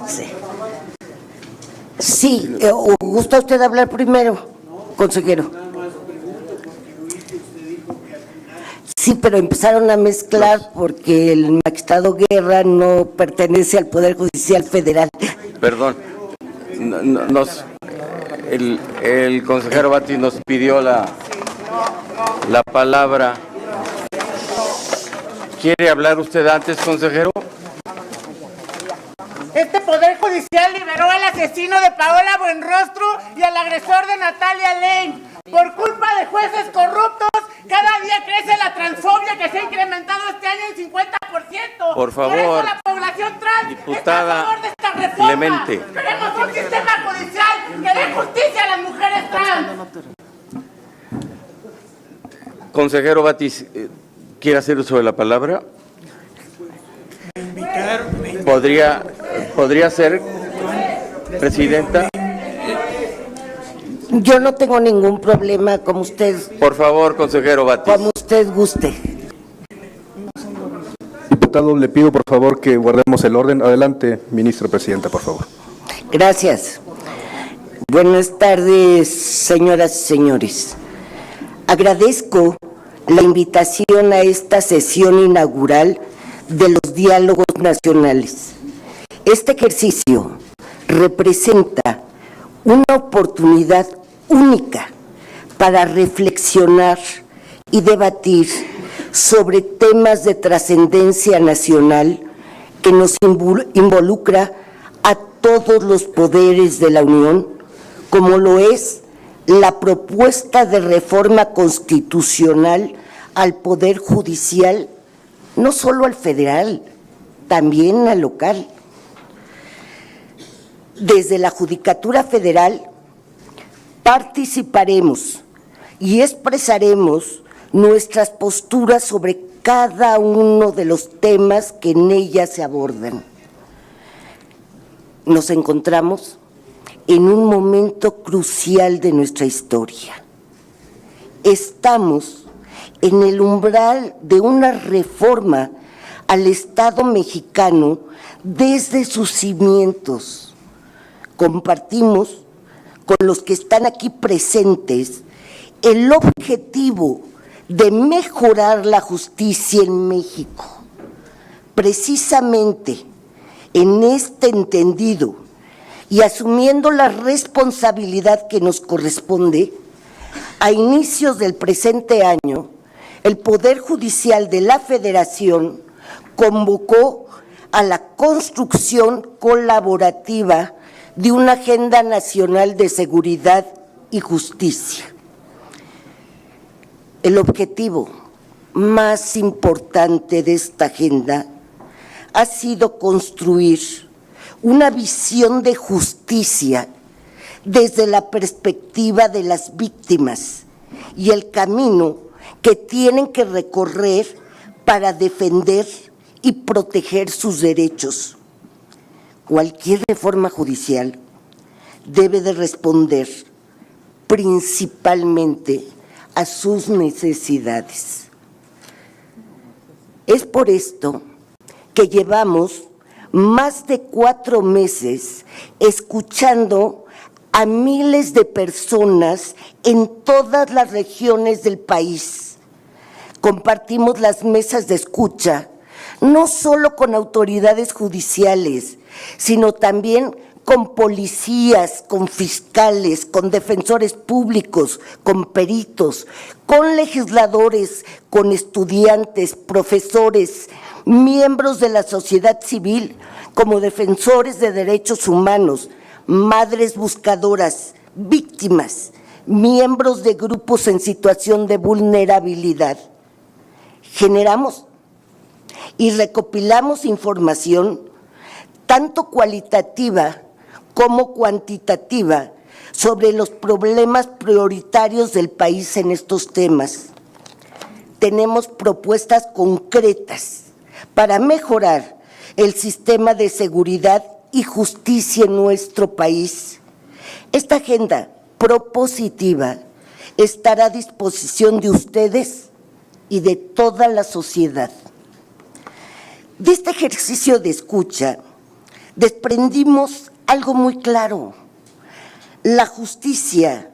Sí. Sí, ¿gusta usted hablar primero, consejero? Sí, pero empezaron a mezclar porque el magistrado Guerra no pertenece al Poder Judicial Federal. Perdón, el consejero Batis nos pidió la palabra. ¿Quiere hablar usted antes, consejero? Este Poder Judicial liberó al asesino de Paola Buenrostro y al agresor de Natalia Lane. Por culpa de jueces corruptos, cada día crece la transfobia que se ha incrementado este año en 50%. Por favor, por eso la población trans diputada está a favor de esta reforma. Clemente. Queremos un sistema judicial que dé justicia a las mujeres trans. Consejero Batis, ¿quiere hacer uso de la palabra? ¿Podría ser, presidenta? Yo no tengo ningún problema, como usted. Por favor, consejero Batis. Como usted guste. Diputado, le pido por favor que guardemos el orden. Adelante, ministra presidenta, por favor. Gracias. Buenas tardes, señoras y señores. Agradezco la invitación a esta sesión inaugural de los diálogos nacionales. Este ejercicio representa una oportunidad única para reflexionar y debatir sobre temas de trascendencia nacional que nos involucra a todos los poderes de la Unión, como lo es la propuesta de reforma constitucional al Poder Judicial, no solo al federal, también al local. Desde la Judicatura Federal participaremos y expresaremos nuestras posturas sobre cada uno de los temas que en ella se abordan. Nos encontramos en un momento crucial de nuestra historia. Estamos en el umbral de una reforma al Estado mexicano desde sus cimientos. Compartimos con los que están aquí presentes el objetivo de mejorar la justicia en México. Precisamente en este entendido y asumiendo la responsabilidad que nos corresponde, a inicios del presente año, el Poder Judicial de la Federación convocó a la construcción colaborativa de una agenda nacional de seguridad y justicia. El objetivo más importante de esta agenda ha sido construir una visión de justicia desde la perspectiva de las víctimas y el camino que tienen que recorrer para defender y proteger sus derechos. Cualquier reforma judicial debe de responder principalmente a sus necesidades. Es por esto que llevamos más de 4 meses escuchando a miles de personas en todas las regiones del país. Compartimos las mesas de escucha, no solo con autoridades judiciales, sino también con policías, con fiscales, con defensores públicos, con peritos, con legisladores, con estudiantes, profesores, miembros de la sociedad civil, como defensores de derechos humanos, madres buscadoras, víctimas, miembros de grupos en situación de vulnerabilidad. Generamos y recopilamos información tanto cualitativa como cuantitativa sobre los problemas prioritarios del país en estos temas. Tenemos propuestas concretas para mejorar el sistema de seguridad y justicia en nuestro país. Esta agenda propositiva estará a disposición de ustedes y de toda la sociedad. De este ejercicio de escucha desprendimos algo muy claro. La justicia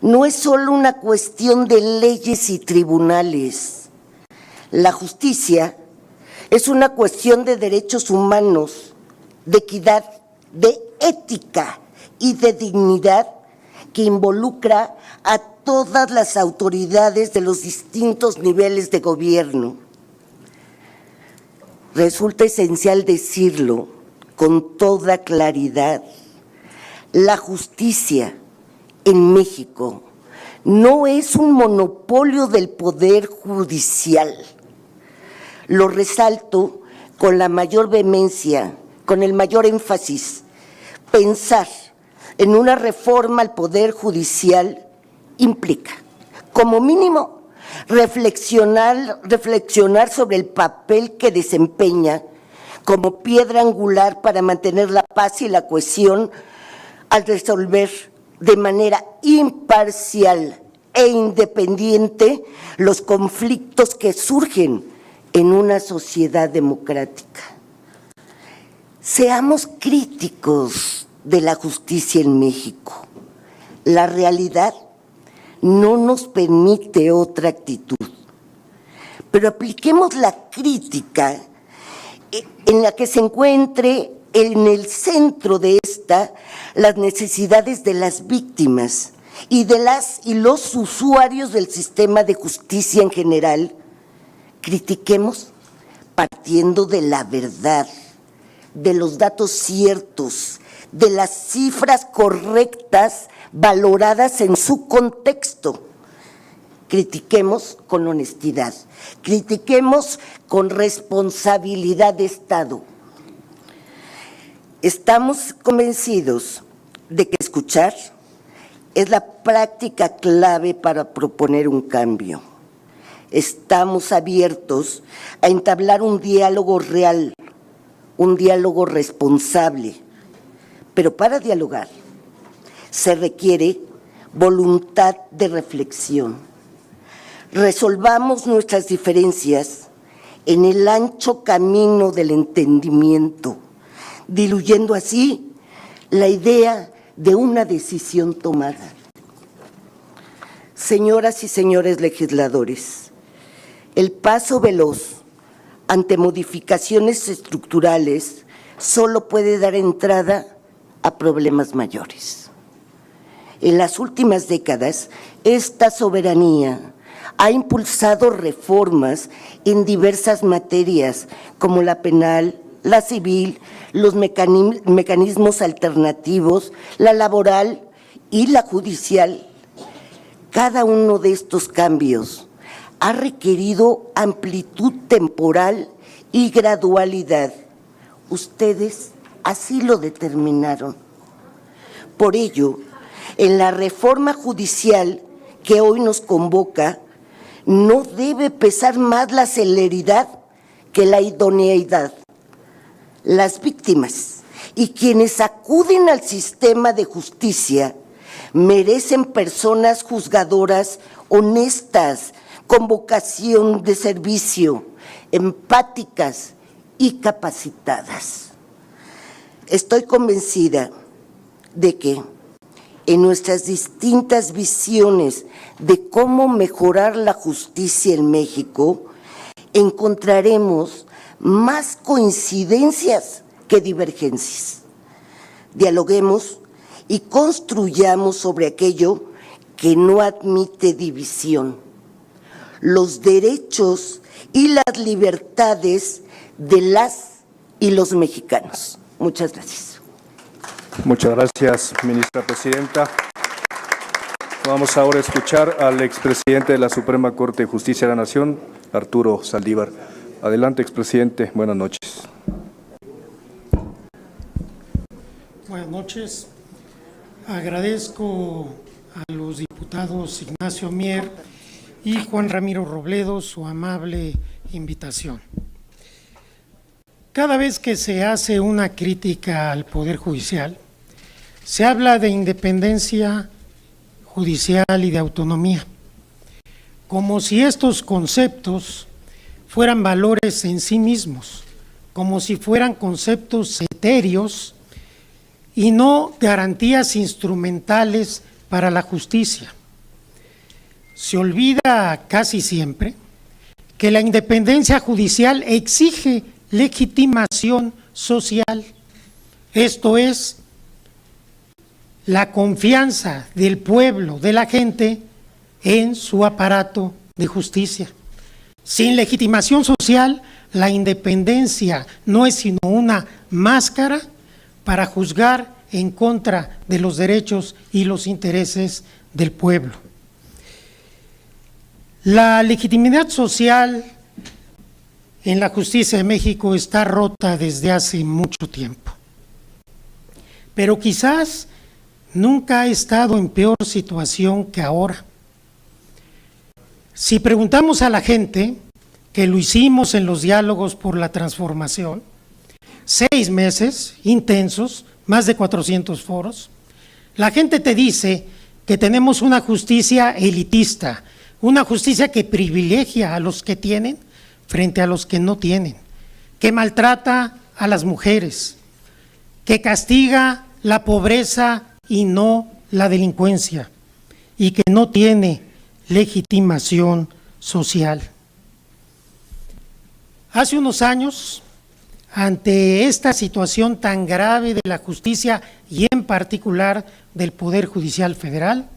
no es solo una cuestión de leyes y tribunales. La justicia es una cuestión de derechos humanos, de equidad, de ética y de dignidad que involucra a todas las autoridades de los distintos niveles de gobierno. Resulta esencial decirlo con toda claridad. La justicia en México no es un monopolio del Poder Judicial. Lo resalto con la mayor vehemencia, con el mayor énfasis. Pensar en una reforma al Poder Judicial implica, como mínimo, reflexionar sobre el papel que desempeña como piedra angular para mantener la paz y la cohesión al resolver de manera imparcial e independiente los conflictos que surgen en una sociedad democrática. Seamos críticos de la justicia en México. La realidad no nos permite otra actitud, pero apliquemos la crítica en la que se encuentre en el centro de esta las necesidades de las víctimas y de las y los usuarios del sistema de justicia en general. Critiquemos partiendo de la verdad, de los datos ciertos, de las cifras correctas valoradas en su contexto. Critiquemos con honestidad, critiquemos con responsabilidad de Estado. Estamos convencidos de que escuchar es la práctica clave para proponer un cambio. Estamos abiertos a entablar un diálogo real, un diálogo responsable, pero para dialogar se requiere voluntad de reflexión. Resolvamos nuestras diferencias en el ancho camino del entendimiento, diluyendo así la idea de una decisión tomada. Señoras y señores legisladores, el paso veloz ante modificaciones estructurales solo puede dar entrada a problemas mayores. En las últimas décadas, esta soberanía ha impulsado reformas en diversas materias, como la penal, la civil, los mecanismos alternativos, la laboral y la judicial. Cada uno de estos cambios ha requerido amplitud temporal y gradualidad. Ustedes así lo determinaron. Por ello, en la reforma judicial que hoy nos convoca, no debe pesar más la celeridad que la idoneidad. Las víctimas y quienes acuden al sistema de justicia merecen personas juzgadoras honestas, con vocación de servicio, empáticas y capacitadas. Estoy convencida de que en nuestras distintas visiones de cómo mejorar la justicia en México, encontraremos más coincidencias que divergencias. Dialoguemos y construyamos sobre aquello que no admite división, los derechos y las libertades de las y los mexicanos. Muchas gracias. Muchas gracias, ministra presidenta. Vamos ahora a escuchar al expresidente de la Suprema Corte de Justicia de la Nación, Arturo Saldívar. Adelante, expresidente. Buenas noches. Buenas noches. Agradezco a los diputados Ignacio Mier y Juan Ramiro Robledo su amable invitación. Cada vez que se hace una crítica al Poder Judicial, se habla de independencia judicial y de autonomía, como si estos conceptos fueran valores en sí mismos, como si fueran conceptos etéreos y no garantías instrumentales para la justicia. Se olvida casi siempre que la independencia judicial exige legitimación social, esto es, la confianza del pueblo, de la gente, en su aparato de justicia. Sin legitimación social, la independencia no es sino una máscara para juzgar en contra de los derechos y los intereses del pueblo. La legitimidad social en la justicia de México está rota desde hace mucho tiempo, pero quizás nunca ha estado en peor situación que ahora. Si preguntamos a la gente, que lo hicimos en los diálogos por la transformación, 6 meses intensos, más de 400 foros, la gente te dice que tenemos una justicia elitista, una justicia que privilegia a los que tienen frente a los que no tienen, que maltrata a las mujeres, que castiga la pobreza y no la delincuencia, y que no tiene legitimación social. Hace unos años, ante esta situación tan grave de la justicia y en particular del Poder Judicial Federal,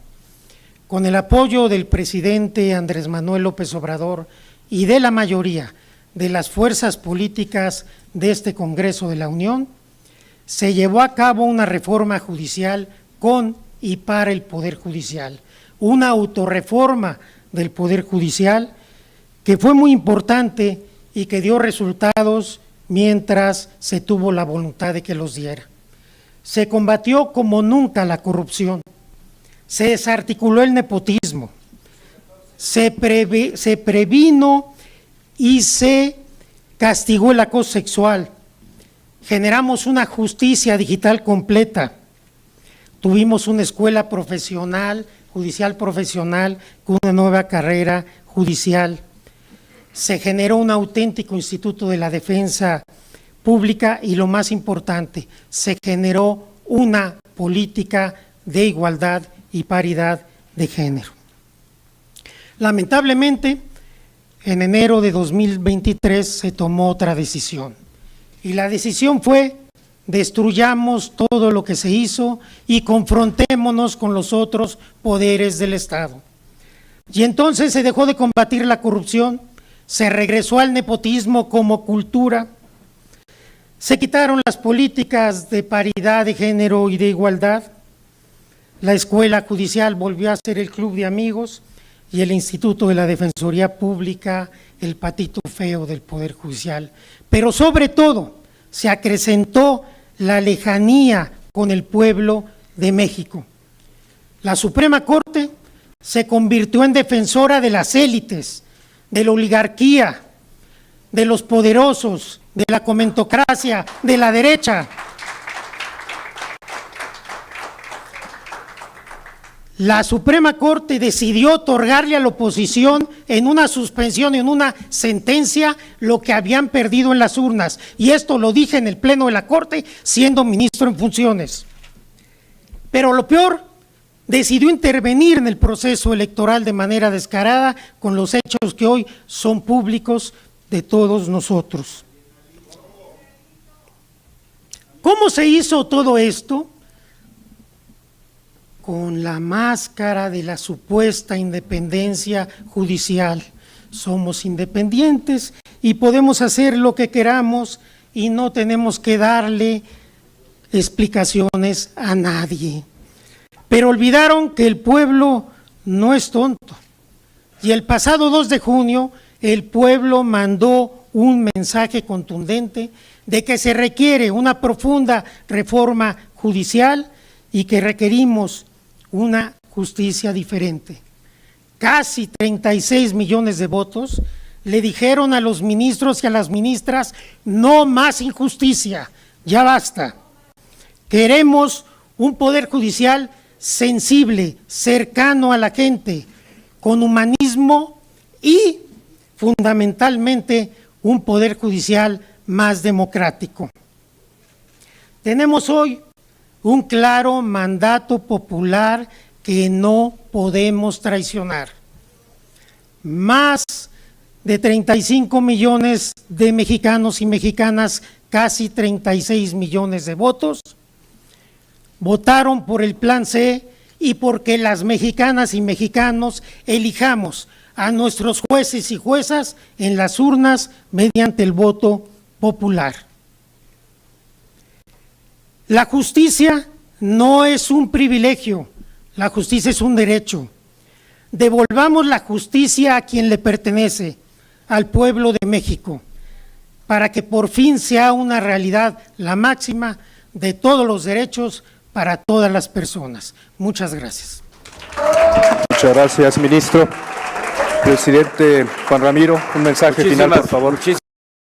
con el apoyo del presidente Andrés Manuel López Obrador y de la mayoría de las fuerzas políticas de este Congreso de la Unión, se llevó a cabo una reforma judicial con y para el Poder Judicial, una autorreforma del Poder Judicial que fue muy importante y que dio resultados mientras se tuvo la voluntad de que los diera. Se combatió como nunca la corrupción, se desarticuló el nepotismo, se previno y se castigó el acoso sexual, generamos una justicia digital completa, tuvimos una escuela profesional, judicial profesional, con una nueva carrera judicial, se generó un auténtico instituto de la defensa pública y lo más importante, se generó una política de igualdad y paridad de género. Lamentablemente, en enero de 2023 se tomó otra decisión y la decisión fue: destruyamos todo lo que se hizo y confrontémonos con los otros poderes del Estado. Y entonces se dejó de combatir la corrupción, se regresó al nepotismo como cultura, se quitaron las políticas de paridad de género y de igualdad, la escuela judicial volvió a ser el club de amigos y el Instituto de la Defensoría Pública, el patito feo del Poder Judicial. Pero sobre todo se acrecentó la lejanía con el pueblo de México. La Suprema Corte se convirtió en defensora de las élites, de la oligarquía, de los poderosos, de la comentocracia, de la derecha. La Suprema Corte decidió otorgarle a la oposición en una suspensión, en una sentencia, lo que habían perdido en las urnas. Y esto lo dije en el Pleno de la Corte, siendo ministro en funciones. Pero lo peor, decidió intervenir en el proceso electoral de manera descarada con los hechos que hoy son públicos de todos nosotros. ¿Cómo se hizo todo esto? Con la máscara de la supuesta independencia judicial. Somos independientes y podemos hacer lo que queramos y no tenemos que darle explicaciones a nadie. Pero olvidaron que el pueblo no es tonto. Y el pasado 2 de junio, el pueblo mandó un mensaje contundente de que se requiere una profunda reforma judicial y que requerimos una justicia diferente. Casi 36 millones de votos le dijeron a los ministros y a las ministras: no más injusticia, ya basta. Queremos un poder judicial sensible, cercano a la gente, con humanismo y fundamentalmente un poder judicial más democrático. Tenemos hoy un claro mandato popular que no podemos traicionar. Más de 35 millones de mexicanos y mexicanas, casi 36 millones de votos, votaron por el Plan C y porque las mexicanas y mexicanos elijamos a nuestros jueces y juezas en las urnas mediante el voto popular. La justicia no es un privilegio, la justicia es un derecho. Devolvamos la justicia a quien le pertenece, al pueblo de México, para que por fin sea una realidad la máxima de todos los derechos para todas las personas. Muchas gracias. Muchas gracias, ministro. Presidente Juan Ramiro, un mensaje final, por favor.